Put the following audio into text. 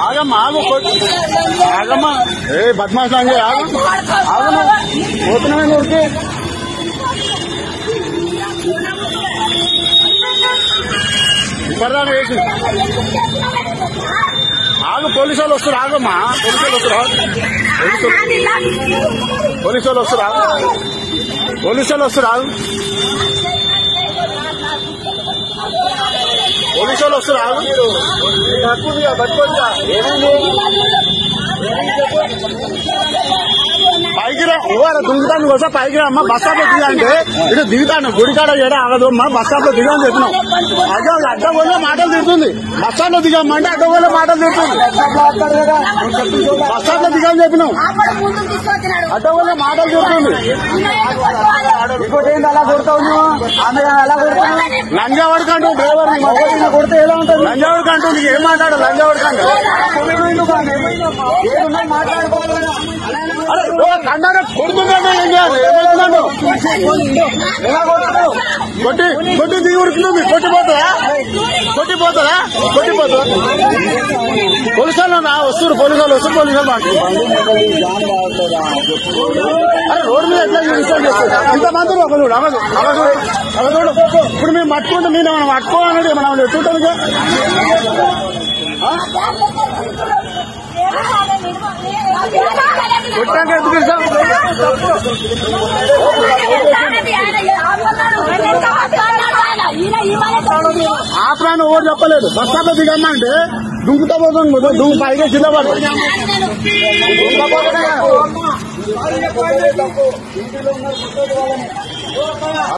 ఆగమ్మా ఆగమ్మా ఏ బద్మాష్ లాంటి ఆగమ్మా పోతున్నామే ఊరికి ఇప్పటిదాకా వేసి ఆగు పోలీసు వాళ్ళు వస్తారు ఆగమ్మా పోలీసు వాళ్ళు వస్తారు ఆగు పోలీసు వాళ్ళు వస్తారు ఆగు పోలీసు వాళ్ళు వస్తారు ఆగు పైకి రా దిగుతాను కోసం పైకి రా అమ్మా బస్ స్టాప్ లో దిగా అంటే ఇటు దిగుతాను గుడికాడ ఏడా ఆగదు అమ్మా బస్ స్టాప్ లో దిగా అని చెప్పినాం అదే అడ్డం వల్ల మాటలు తిడుతుంది బస్ స్టాప్ లో దిగమ్మంటే అడ్డం వల్ల మాటలు తిడుతుంది బస్ స్టాప్ లో దిగా అని చెప్పినాం అడ్డం వల్ల మాటలు తిడుతుంది అలా కొడతావు అలా కొడతావు లంజావాడికి అంటూ డ్రైవర్ కొడితే ఎలా ఉంటుంది లంజావాడికి అంటూ నీకు ఏం మాట్లాడు లంజావాడికి అంటే కండారా కొడుతున్నాను ఏం చేయాలి ఏమవుతున్నాను కొట్టి కొట్టి దిగి ఉరుకుతుంది కొట్టిపోతుందా పోలీసు వాళ్ళు వస్తారు పోలీసు వాళ్ళు అరే రోడ్డు మీద ఎట్లా ఇన్స్టాల్ చేస్తారు ఇంతమంది ఒకడు అవదు ఇప్పుడు మేము పట్టుకుంటే మీరు మనం పట్టుకోవాలంటే మనం ఎట్టుంటుందిగా కొట్టాక ఎందుకు ఆపరాన్ని ఓటు చెప్పలేదు బస్ స్టాప్ లో దిగమ్మా అంటే దుంకుతా పోతుంది దుంకు పైగా కింద పడుతుంది